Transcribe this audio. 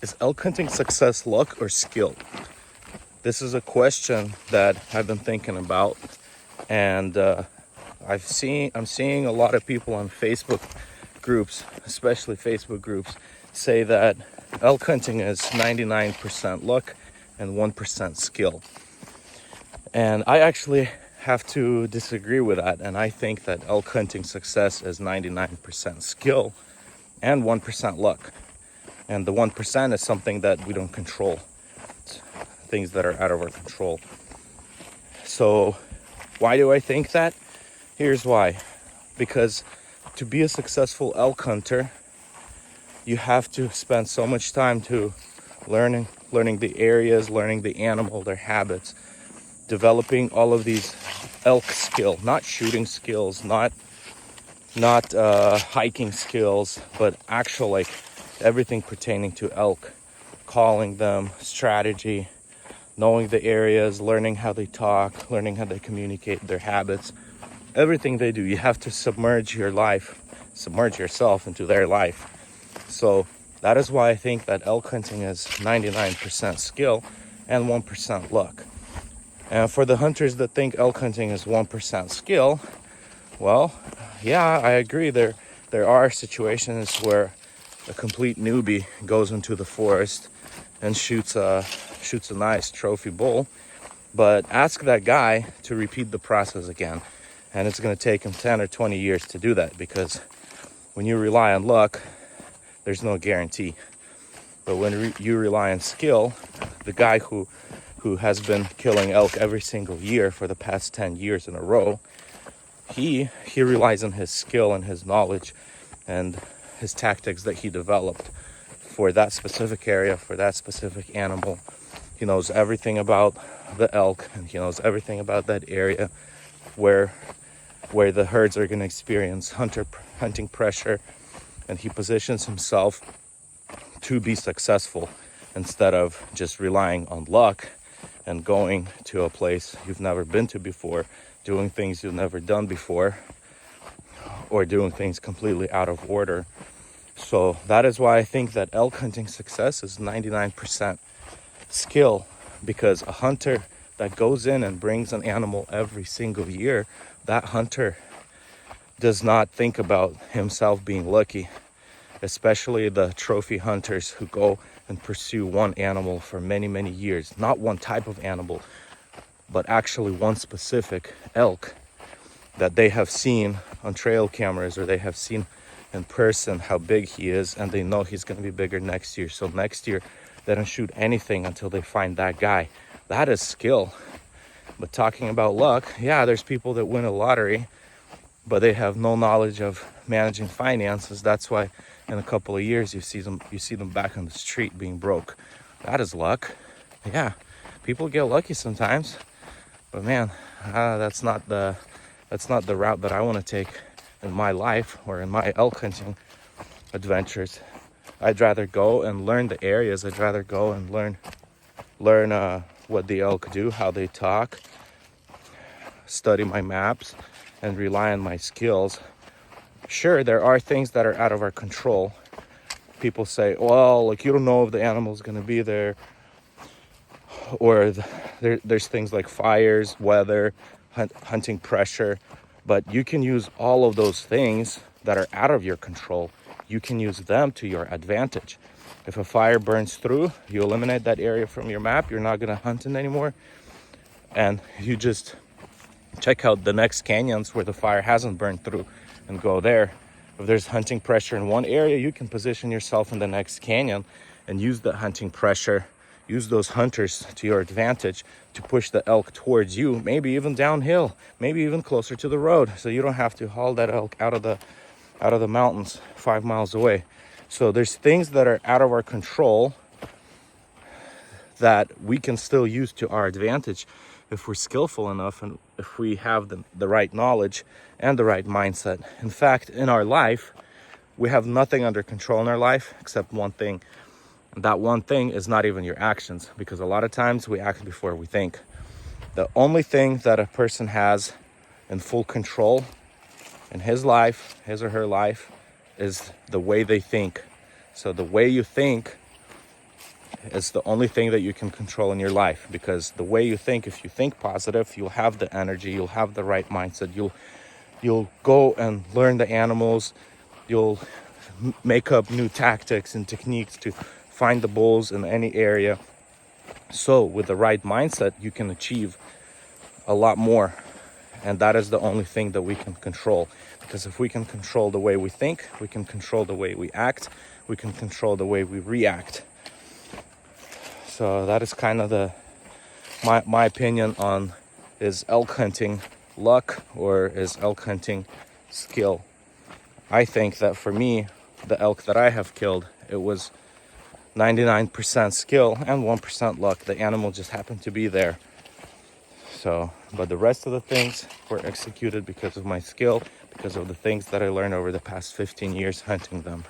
Is elk hunting success, luck, or skill? This is a question that I've been thinking about, and I'm seeing a lot of people on Facebook groups, especially Facebook groups, say that elk hunting is 99% luck and 1% skill. And I actually have to disagree with that, and I think that elk hunting success is 99% skill and 1% luck. And the 1% is something that we don't control, things that are out of our control. So why do I think that? Here's why. Because to be a successful elk hunter, you have to spend so much time to learning the areas, learning the animal, their habits, developing all of these elk skill, not shooting skills, not hiking skills, but actual like everything pertaining to elk, calling them, strategy, knowing the areas, learning how they talk, learning how they communicate, their habits, everything they do. You have to submerge yourself into their life. So that is why I think that elk hunting is 99% skill and 1% luck. And for the hunters that think elk hunting is 1% skill, well, yeah, I agree. There are situations where a complete newbie goes into the forest and shoots a nice trophy bull, but ask that guy to repeat the process again, and it's going to take him 10 or 20 years to do that, because when you rely on luck, there's no guarantee. But when you rely on skill, the guy who has been killing elk every single year for the past 10 years in a row, he relies on his skill and his knowledge and his tactics that he developed for that specific area, for that specific animal. He knows everything about the elk, and he knows everything about that area where the herds are going to experience hunting pressure, and he positions himself to be successful instead of just relying on luck and going to a place you've never been to before, doing things you've never done before, or doing things completely out of order. So that is why I think that elk hunting success is 99% skill, because a hunter that goes in and brings an animal every single year, that hunter does not think about himself being lucky, especially the trophy hunters who go and pursue one animal for many, many years. Not one type of animal, but actually one specific elk that they have seen on trail cameras, or they have seen in person how big he is, and they know he's going to be bigger next year. So next year they don't shoot anything until they find that guy. That is skill. But talking about luck, yeah, there's people that win a lottery, but they have no knowledge of managing finances. That's why in a couple of years you see them back on the street being broke. That is luck. Yeah, people get lucky sometimes, but man, that's not the route that I want to take in my life or in my elk hunting adventures. I'd rather go and learn the areas. I'd rather go and learn what the elk do, how they talk, study my maps, and rely on my skills. Sure, there are things that are out of our control. People say, well, like, you don't know if the animal's going to be there, or there's things like fires, weather, hunting pressure. But you can use all of those things that are out of your control. You can use them to your advantage. If a fire burns through, you eliminate that area from your map. You're not going to hunt it anymore. And you just check out the next canyons where the fire hasn't burned through and go there. If there's hunting pressure in one area, you can position yourself in the next canyon and use the hunting pressure, use those hunters to your advantage to push the elk towards you, maybe even downhill, maybe even closer to the road, so you don't have to haul that elk out of the mountains 5 miles away. So there's things that are out of our control that we can still use to our advantage if we're skillful enough and if we have the right knowledge and the right mindset. In fact, in our life, we have nothing under control in our life except one thing. And that one thing is not even your actions, because a lot of times we act before we think. The only thing that a person has in full control in his life, his or her life, is the way they think. So the way you think is the only thing that you can control in your life, because the way you think, if you think positive, you'll have the energy, you'll have the right mindset, you'll go and learn the animals, you'll make up new tactics and techniques to find the bulls in any area. So with the right mindset, you can achieve a lot more. And that is the only thing that we can control. Because if we can control the way we think, we can control the way we act, we can control the way we react. So that is kind of my opinion on, is elk hunting luck or is elk hunting skill? I think that for me, the elk that I have killed, it was 99% skill and 1% luck. The animal just happened to be there. So, but the rest of the things were executed because of my skill, because of the things that I learned over the past 15 years hunting them.